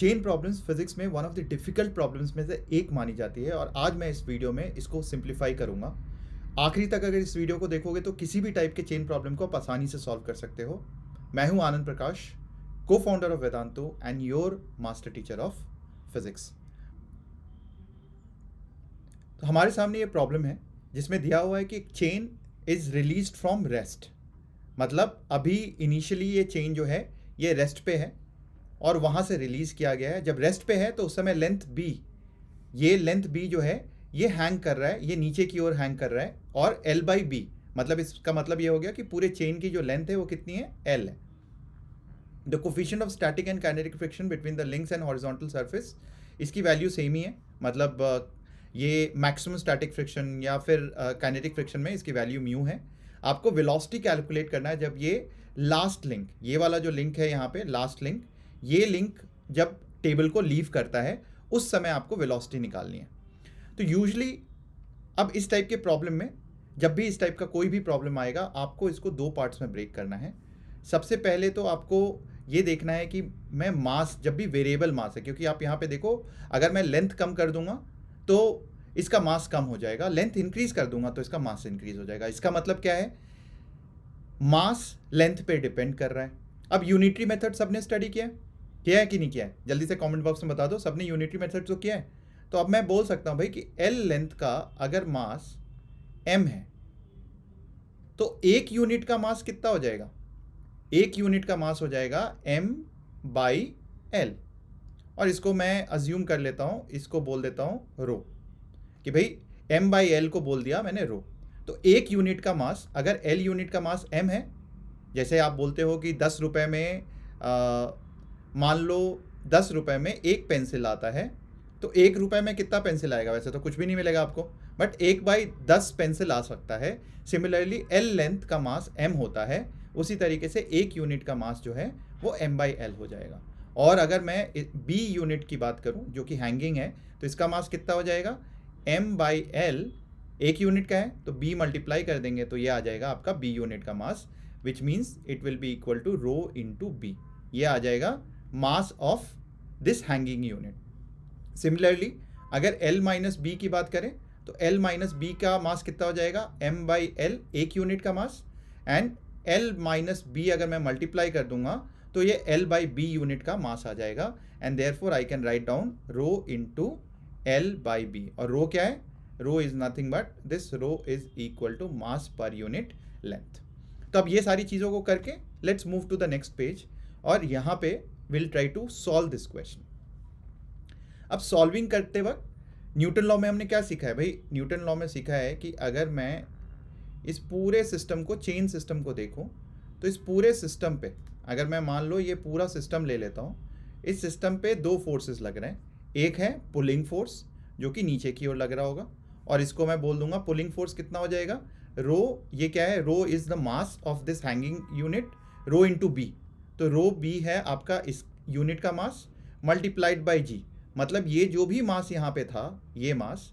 Chain problems physics में one of the difficult problems में से एक मानी जाती है और आज मैं इस वीडियो में इसको सिंप्लीफाई करूंगा। आखिरी तक अगर इस वीडियो को देखोगे तो किसी भी टाइप के चेन प्रॉब्लम को आप आसानी से सॉल्व कर सकते हो। मैं हूं आनंद प्रकाश, को founder of वेदांतो and your master teacher of physics. तो हमारे सामने ये प्रॉब्लम है जिसमें दिया हुआ है कि एक chain is released from rest. मतलब अभी इनिशियली ये चेन जो है ये रेस्ट पे है और वहाँ से रिलीज़ किया गया है। जब रेस्ट पे है तो उस समय लेंथ बी, ये लेंथ बी जो है ये हैंग कर रहा है, ये नीचे की ओर हैंग कर रहा है और एल बाई बी, मतलब इसका मतलब ये हो गया कि पूरे चेन की जो लेंथ है वो कितनी है, एल है। The coefficient of static and kinetic friction between the links and horizontal surface, इसकी वैल्यू सेम ही है। मतलब ये मैक्सिमम स्टैटिक फ्रिक्शन या फिर काइनेटिक फ्रिक्शन में इसकी वैल्यू म्यू है। आपको वेलोसिटी कैलकुलेट करना है जब ये लास्ट लिंक, ये वाला जो लिंक है यहाँ पे लास्ट लिंक, ये लिंक जब टेबल को लीव करता है उस समय आपको वेलोसिटी निकालनी है। तो यूजुअली अब इस टाइप के प्रॉब्लम में, जब भी इस टाइप का कोई भी प्रॉब्लम आएगा, आपको इसको दो पार्ट्स में ब्रेक करना है। सबसे पहले तो आपको ये देखना है कि मैं मास, जब भी वेरिएबल मास है, क्योंकि आप यहाँ पे देखो अगर मैं लेंथ कम कर दूंगा तो इसका मास कम हो जाएगा, लेंथ इंक्रीज कर दूंगा तो इसका मास इंक्रीज हो जाएगा। इसका मतलब क्या है, मास लेंथ पे डिपेंड कर रहा है। अब यूनिटरी मेथड सबने स्टडी किया है कि नहीं किया है? जल्दी से कमेंट बॉक्स में बता दो, सबने यूनिटरी मेथड तो किया है। तो अब मैं बोल सकता हूं भाई कि एल लेंथ का अगर मास एम है तो एक यूनिट का मास कितना हो जाएगा? एक यूनिट का मास हो जाएगा एम बाई एल, और इसको मैं अज्यूम कर लेता हूं, इसको बोल देता हूं रो, कि भाई एम बाई एल को बोल दिया मैंने रो। तो एक यूनिट का मास, अगर एल यूनिट का मास एम है, जैसे आप बोलते हो कि 10 रुपये में मान लो 10 रुपये में एक पेंसिल आता है, तो 1 रुपये में कितना पेंसिल आएगा? वैसे तो कुछ भी नहीं मिलेगा आपको, बट 1/10 पेंसिल आ सकता है। सिमिलरली एल लेंथ का मास एम होता है, उसी तरीके से एक यूनिट का मास जो है वो एम बाई एल हो जाएगा। और अगर मैं बी यूनिट की बात करूं जो कि हैंगिंग है, तो इसका मास कितना हो जाएगा? एम बाई एल, एक यूनिट का है तो बी मल्टीप्लाई कर देंगे तो ये आ जाएगा आपका बी यूनिट का mass, which means it will be equal to rho into B. ये आ जाएगा mass of this hanging unit. Similarly अगर L माइनस बी की बात करें तो L माइनस बी का मास कितना हो जाएगा? M बाई एल, एक यूनिट का मास, एंड L माइनस बी अगर मैं मल्टीप्लाई कर दूंगा तो ये L बाई बी यूनिट का मास आ जाएगा। And therefore I can write down rho into L by B. और रो क्या है? Rho is nothing but this, rho is equal to mass per unit length. तो अब ये सारी चीज़ों को करके let's move to the next page, और यहाँ पे will try to solve this question. अब सॉल्विंग करते वक्त न्यूटन लॉ में हमने क्या सीखा है भाई? न्यूटन लॉ में सीखा है कि अगर मैं इस पूरे सिस्टम को, चेन सिस्टम को देखूं, तो इस पूरे सिस्टम पे अगर मैं मान लो ये पूरा सिस्टम ले लेता हूं, इस सिस्टम पे दो फोर्सेस लग रहे हैं। एक है पुलिंग फोर्स जो कि नीचे की ओर लग रहा होगा, और इसको मैं बोल दूंगा पुलिंग फोर्स कितना हो जाएगा? रो, ये क्या है? Rho is the mass of this hanging unit, rho into B. तो रो बी है आपका इस यूनिट का मास मल्टीप्लाइड बाई जी। मतलब ये जो भी मास यहाँ पे था, ये मास,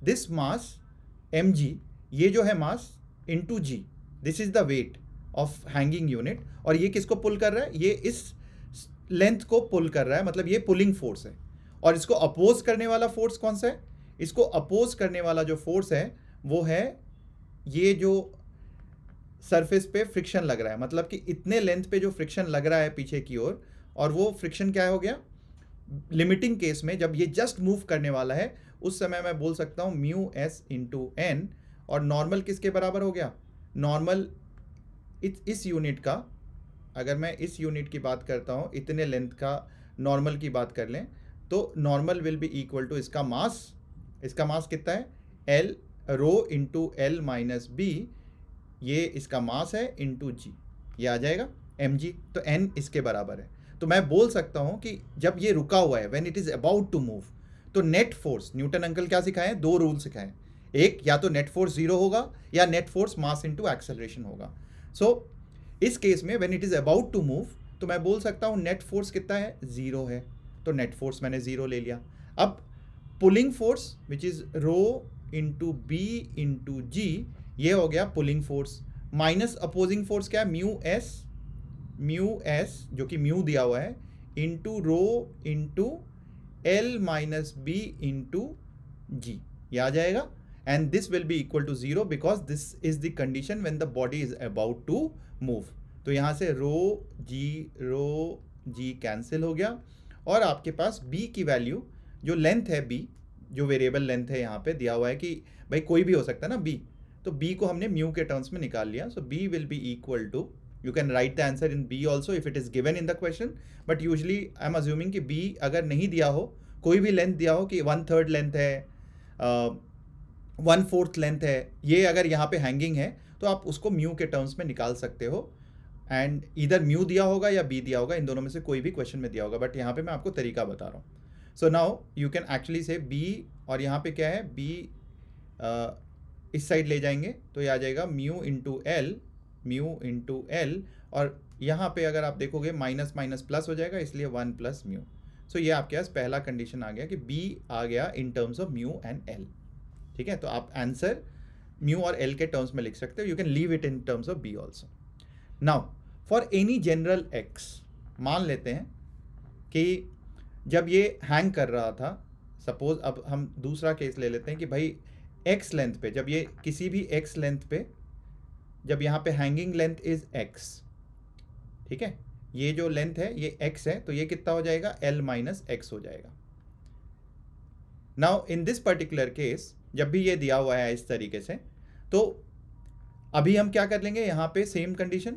दिस मास एम जी, ये जो है mass into g, this is the weight of hanging unit. और ये किसको पुल कर रहा है? ये इस लेंथ को पुल कर रहा है, मतलब ये पुलिंग फोर्स है। और इसको अपोज करने वाला फोर्स कौन सा है? इसको अपोज करने वाला जो फोर्स है वो है ये जो सरफेस पे फ्रिक्शन लग रहा है, मतलब कि इतने लेंथ पे जो फ्रिक्शन लग रहा है पीछे की ओर, और वो फ्रिक्शन क्या हो गया? लिमिटिंग केस में जब ये जस्ट मूव करने वाला है उस समय मैं बोल सकता हूँ म्यू एस इंटू एन। और नॉर्मल किसके बराबर हो गया? नॉर्मल इस यूनिट का, अगर मैं इस यूनिट की बात करता हूँ, इतने लेंथ का नॉर्मल की बात कर लें, तो normal will be equal to इसका मास। इसका मास कितना है? L, rho into L minus B, ये इसका मास है इंटू जी, ये आ जाएगा एम जी। तो एन इसके बराबर है। तो मैं बोल सकता हूं कि जब ये रुका हुआ है, when it is about to move, तो नेट फोर्स, न्यूटन अंकल क्या सिखाए? दो रूल सिखाए। एक, या तो नेट फोर्स जीरो होगा या net force mass into acceleration होगा। सो इस केस में when it is about to move, तो मैं बोल सकता हूं नेट फोर्स कितना है? जीरो है। तो नेट फोर्स मैंने जीरो ले लिया। अब pulling force which is rho into B into g, ये हो गया pulling force, minus opposing force क्या है? म्यू एस जो कि म्यू दिया हुआ है into rho into L minus B into g, ये आ जाएगा. And this will be equal to 0 because this is the condition when the body is about to move. तो यहाँ से रो जी कैंसिल हो गया और आपके पास b की वैल्यू जो लेंथ है, b जो वेरिएबल लेंथ है यहाँ पे दिया हुआ है कि भाई कोई भी हो सकता है ना b, तो b को हमने म्यू के टर्म्स में निकाल लिया. So b will be equal to, you can write the answer in b also if it is given in the question, but usually I am assuming कि b अगर नहीं दिया हो, कोई भी लेंथ दिया हो कि 1/3 लेंथ है, 1/4 लेंथ है, ये अगर यहाँ पे हैंगिंग है तो आप उसको म्यू के टर्म्स में निकाल सकते हो. एंड इधर म्यू दिया होगा या बी दिया होगा, इन दोनों में से कोई भी क्वेश्चन में दिया होगा, बट यहाँ पे मैं आपको तरीका बता रहा हूँ. So now you can actually से बी, और यहाँ पे क्या है बी इस साइड ले जाएंगे तो ये आ जाएगा म्यू इंटू एल, और यहाँ पे अगर आप देखोगे माइनस माइनस प्लस हो जाएगा, इसलिए 1 प्लस म्यू. सो ये आपके पास पहला कंडीशन आ गया कि बी आ गया in terms of mu and L. ठीक है, तो आप आंसर म्यू और एल के टर्म्स में लिख सकते हो. You can leave it in terms of b also. Now for any general x, मान लेते हैं कि जब ये हैंग कर रहा था, सपोज अब हम दूसरा केस ले लेते हैं कि भाई एक्स लेंथ पे, जब ये किसी भी एक्स लेंथ पे, जब यहाँ पे हैंगिंग लेंथ इज एक्स, ठीक है, ये जो लेंथ है ये एक्स है, तो ये कितना हो जाएगा एल माइनस एक्स हो जाएगा. Now in this particular case जब भी ये दिया हुआ है इस तरीके से, तो अभी हम क्या कर लेंगे, यहाँ पे same condition,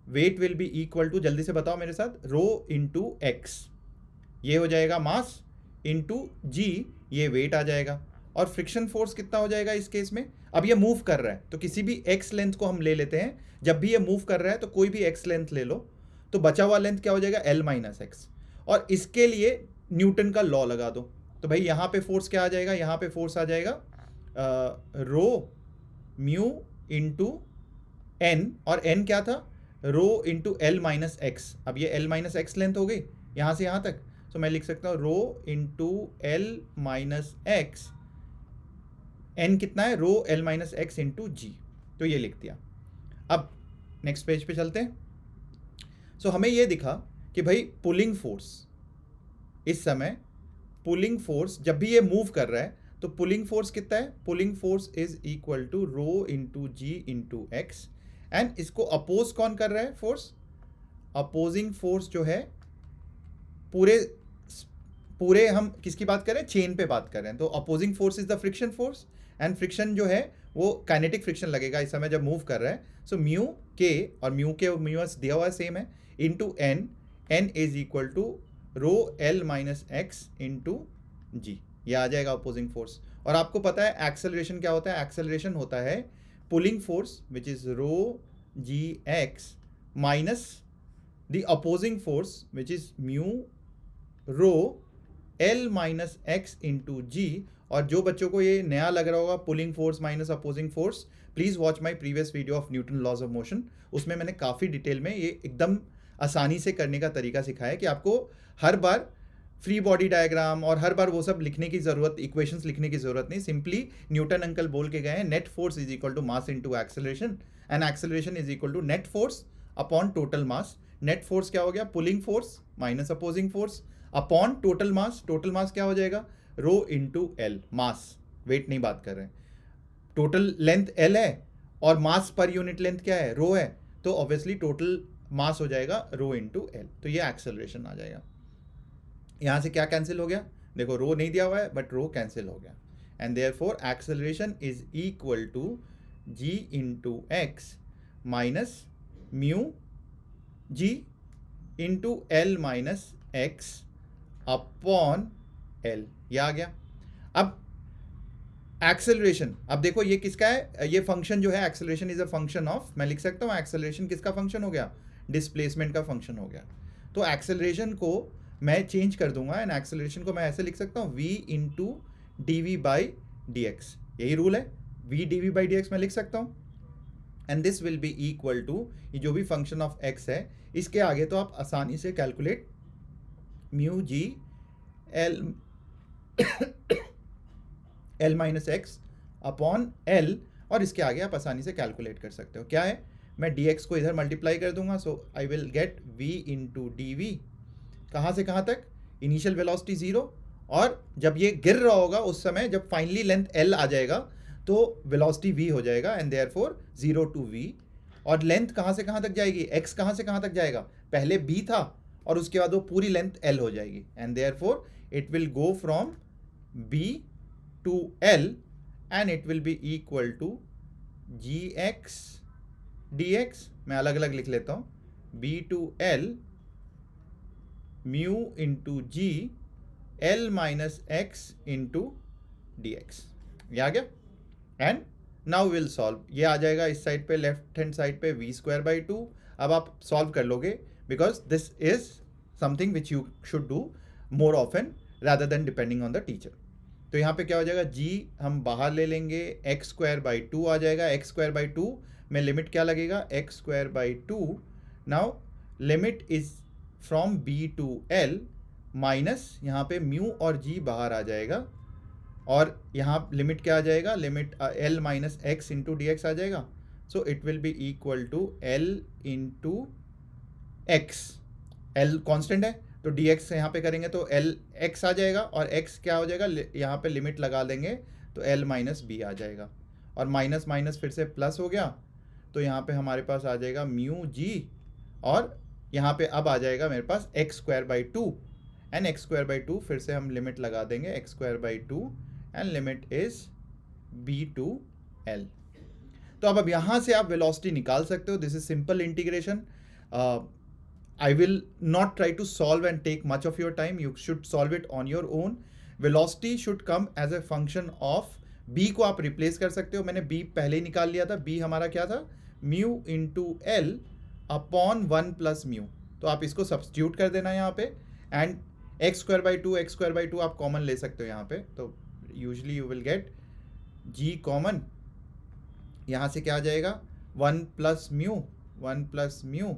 weight will be equal to, जल्दी से बताओ मेरे साथ, रो इंटू एक्स, ये हो जाएगा मास, इंटू जी, ये वेट आ जाएगा. और फ्रिक्शन फोर्स कितना हो जाएगा इस केस में, अब ये मूव कर रहा है तो किसी भी एक्स लेंथ को हम ले लेते हैं. जब भी ये मूव कर रहा है तो कोई भी एक्स लेंथ ले लो, तो बचा हुआ लेंथ क्या हो जाएगा एल माइनस एक्स, और इसके लिए न्यूटन का लॉ लगा दो. तो भाई यहाँ पे फोर्स क्या आ जाएगा, यहाँ पे फोर्स आ जाएगा रो म्यू इंटू एन, और एन क्या था, रो इंटू एल माइनस एक्स. अब ये एल माइनस एक्स लेंथ हो गई यहाँ से यहाँ तक, तो मैं लिख सकता हूँ rho into L minus x, N कितना है, rho L minus x into g, तो ये लिख दिया. अब नेक्स्ट पेज पे चलते हैं. सो हमें ये दिखा कि भाई पुलिंग फोर्स, इस समय पुलिंग फोर्स जब भी ये मूव कर रहा है तो पुलिंग फोर्स कितना है, pulling force is equal to rho into g into x. And इसको अपोज कौन कर रहा है, फोर्स, अपोजिंग फोर्स जो है, पूरे हम किसकी बात कर रहे हैं, चेन पे बात कर रहे हैं. तो opposing force is the friction force, and friction जो है वो काइनेटिक फ्रिक्शन लगेगा इस समय जब मूव कर रहा है. सो म्यू के, और म्यू के म्यू दिया हुआ सेम है, into N, N is equal to rho L minus x into g, ये आ जाएगा अपोजिंग फोर्स. और आपको पता है एक्सेलरेशन क्या होता है, एक्सेलरेशन होता है pulling force which is rho g x minus the opposing force which is mu rho L minus x into g. और जो बच्चों को ये नया लग रहा होगा pulling force minus opposing force, please watch my previous video of Newton laws of motion. उसमें मैंने काफ़ी डिटेल में ये एकदम आसानी से करने का तरीका सिखाया है कि आपको हर बार फ्री बॉडी डायग्राम और हर बार वो सब लिखने की ज़रूरत, इक्वेशंस लिखने की ज़रूरत नहीं. सिंपली न्यूटन अंकल बोल के गए हैं net force is equal to mass into acceleration, and acceleration is equal to net force upon total mass. Net force क्या हो गया, pulling force minus opposing force upon total mass. Total mass क्या हो जाएगा, rho into L, mass, weight नहीं बात कर रहे हैं. टोटल लेंथ एल है और मास पर यूनिट लेंथ क्या है, रो है, तो ऑब्वियसली टोटल मास हो जाएगा रो इंटू एल. तो ये एक्सेलरेशन आ जाएगा. यहाँ से क्या कैंसिल हो गया, देखो रो नहीं दिया हुआ है बट रो कैंसिल हो गया, and therefore acceleration is equal to g into x minus mu g into L minus x upon L, ये आ गया. अब एक्सेलरेशन, अब देखो ये किसका है, ये फंक्शन जो है acceleration is a function of, मैं लिख सकता हूँ एक्सेलरेशन किसका फंक्शन हो गया, डिस्प्लेसमेंट का फंक्शन हो गया. तो एक्सेलरेशन को मैं चेंज कर दूंगा, एंड एक्सेलरेशन को मैं ऐसे लिख सकता हूँ v into d v by d x, यही रूल है, v d v by d x मैं लिख सकता हूँ. And this will be equal to, ये जो भी फंक्शन ऑफ x है इसके आगे तो आप आसानी से calculate mu G L minus x upon L, और इसके आगे आप आसानी से कैलकुलेट कर सकते हो. क्या है, मैं dx को इधर मल्टीप्लाई कर दूंगा, so I will get v into d v कहाँ से कहाँ तक, इनिशियल वेलोसिटी 0, और जब ये गिर रहा होगा उस समय जब फाइनली लेंथ l आ जाएगा तो वेलोसिटी v हो जाएगा, एंड देयरफॉर 0 to v। और लेंथ कहाँ से कहाँ तक जाएगी, x कहाँ से कहाँ तक जाएगा, पहले b था और उसके बाद वो पूरी लेंथ l हो जाएगी, and therefore it will go from b to l and it will be equal to gx dx। मैं अलग अलग लिख लेता हूँ, b to l mu into G L minus x into d x. ये आ गया। एंड नाउ विल सॉल्व, ये आ जाएगा इस साइड पे, लेफ्ट हैंड साइड पे वी स्क्वायर बाई 2। अब आप सॉल्व कर लोगे because this is something which you should do more often rather than depending on the teacher. तो यहाँ पे क्या हो जाएगा, जी हम बाहर ले लेंगे, एक्स स्क्वायर बाई 2 आ जाएगा। एक्स स्क्वायर बाई 2 में लिमिट क्या लगेगा, x square by 2। Now limit is from b to L minus यहाँ पे म्यू और जी बाहर आ जाएगा, और यहाँ लिमिट क्या आ जाएगा, limit l minus x into d x आ जाएगा। So it will be equal to l into x, l constant है तो डी एक्स यहाँ पे करेंगे तो एल एक्स आ जाएगा, और एक्स क्या हो जाएगा, यहाँ पे लिमिट लगा देंगे तो एल माइनस बी आ जाएगा, और माइनस माइनस फिर से प्लस हो गया तो यहाँ पे हमारे पास आ जाएगा म्यू जी, और यहाँ पे अब आ जाएगा मेरे पास x square by 2, and x square by 2 फिर से हम लिमिट लगा देंगे x square by 2, and limit is b to l. तो अब यहाँ से आप वेलोसिटी निकाल सकते हो। This is simple integration. I will not try to solve and take much of your time. You should solve it on your own. Velocity should come as a function of b को आप replace कर सकते हो। मैंने b पहले ही निकाल लिया था। b हमारा क्या था, mu into L upon 1 plus mu. तो आप इसको सब्स्टिट्यूट कर देना यहाँ पे, and x square by 2 x square by 2 आप कॉमन ले सकते हो यहाँ पे। तो usually you will get g common, यहाँ से क्या आ जाएगा 1 प्लस म्यू,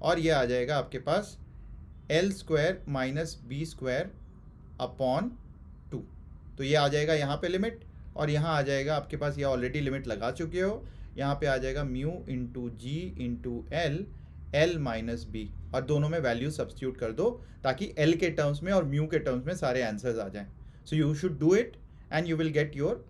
और ये आ जाएगा आपके पास l square minus b square upon 2। तो ये आ जाएगा यहाँ पे लिमिट, और यहाँ आ जाएगा आपके पास, ये ऑलरेडी लिमिट लगा चुके हो, यहाँ पे आ जाएगा mu into g into L minus B, और दोनों में वैल्यू सब्स्टिट्यूट कर दो ताकि एल के टर्म्स में और म्यू के टर्म्स में सारे आंसर्स आ जाएं। So you should do it and you will get your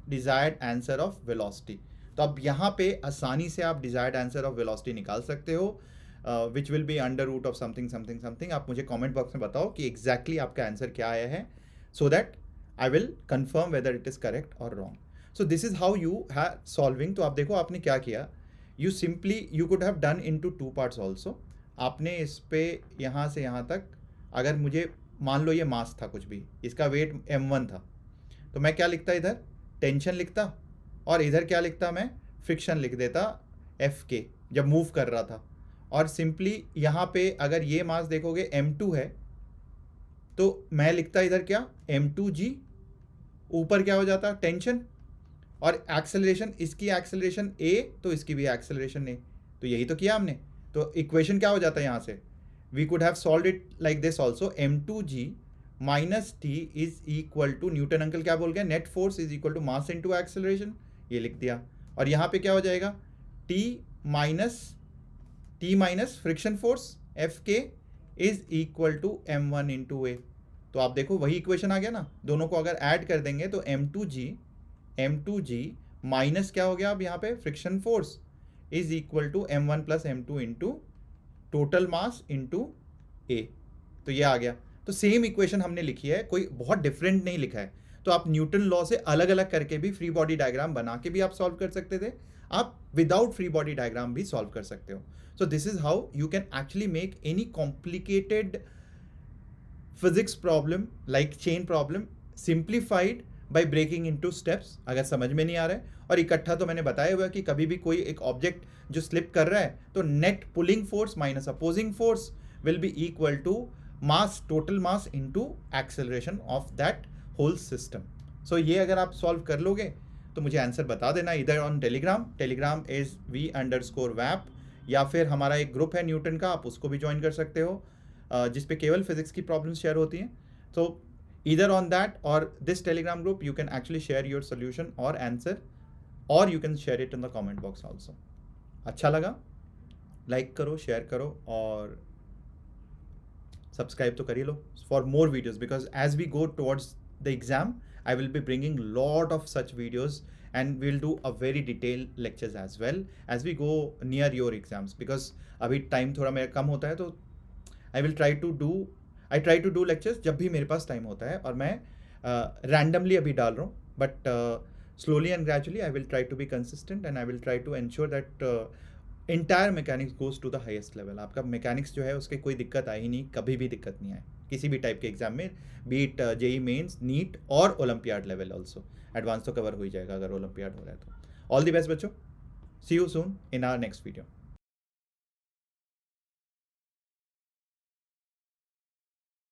desired answer of velocity. तो अब यहाँ पे आसानी से आप डिजायर्ड आंसर ऑफ वेलोसिटी निकाल सकते हो, which will be under root of something something something. आप मुझे कमेंट बॉक्स में बताओ कि एग्जैक्टली आपका आंसर क्या आया है, so that I will confirm whether it is correct और wrong. So this is how you have solving. तो आप देखो आपने क्या किया, you could have done into 2 parts also. आपने इस पे यहाँ से यहाँ तक, अगर मुझे मान लो ये मास था कुछ भी, इसका वेट m1 था, तो मैं क्या लिखता इधर, टेंशन लिखता, और इधर क्या लिखता मैं, फ्रिक्शन लिख देता Fk जब मूव कर रहा था। और सिंपली यहाँ पे अगर ये मास देखोगे m2 है, तो मैं लिखता इधर क्या, m2g, ऊपर क्या हो जाता टेंशन, और एक्सेलरेशन, इसकी एक्सेलरेशन a तो इसकी भी एक्सेलरेशन a। तो यही तो किया हमने। तो इक्वेशन क्या हो जाता है यहाँ से, we could have solved it like this also, m2g minus t is equal to, Newton uncle क्या बोल गए, net force is equal to mass into acceleration, ये लिख दिया। और यहाँ पे क्या हो जाएगा, t minus friction force Fk is equal to m1 into a. तो आप देखो वही इक्वेशन आ गया ना, दोनों को अगर ऐड कर देंगे तो m2g माइनस क्या हो गया अब यहाँ पे, friction force is equal to m1 plus m2 into total mass into a. तो ये आ गया। तो सेम इक्वेशन हमने लिखी है, कोई बहुत डिफरेंट नहीं लिखा है। तो आप न्यूटन लॉ से अलग अलग करके भी फ्री बॉडी डायग्राम बना के भी आप सॉल्व कर सकते थे, आप विदाउट फ्री बॉडी डायग्राम भी सॉल्व कर सकते हो। So this is how you can actually make any complicated physics problem like chain problem simplified by breaking into steps, अगर समझ में नहीं आ रहा है। और इकट्ठा तो मैंने बताया हुआ कि कभी भी कोई एक ऑब्जेक्ट जो स्लिप कर रहा है तो net pulling force minus opposing force will be equal to mass, total mass into acceleration of that whole system. So ये अगर आप सॉल्व कर लोगे तो मुझे आंसर बता देना इधर ऑन टेलीग्राम इज v_wap, या फिर हमारा एक ग्रुप है न्यूटन का, आप उसको भी ज्वाइन कर सकते हो, जिसपे केवल फिजिक्स की प्रॉब्लम्स शेयर होती हैं। तो either on that or this telegram group you can actually share your solution or answer, or you can share it in the comment box also. अच्छा लगा, लाइक करो, शेयर करो और सब्सक्राइब तो कर ही लो for more videos, because as we go towards the exam I will be bringing lot of such videos and we'll do a very detailed lectures as well as we go near your exams, because अभी time थोड़ा मेरा कम होता है, तो I try to do lectures जब भी मेरे पास time होता है, और मैं randomly अभी डाल रहा हूँ, but slowly and gradually I will try to be consistent and I will try to ensure that entire mechanics goes to the highest level. आपका mechanics जो है उसके कोई दिक्कत आई ही नहीं, कभी भी दिक्कत नहीं आई किसी भी टाइप के एग्जाम में, बीट जेई मेंस, नीट और ओलंपियाड लेवल ऑल्सो। एडवांस तो कवर हो ही जाएगा अगर ओलंपियाड हो रहा है तो। ऑल द बेस्ट बच्चों, see you soon in our next video.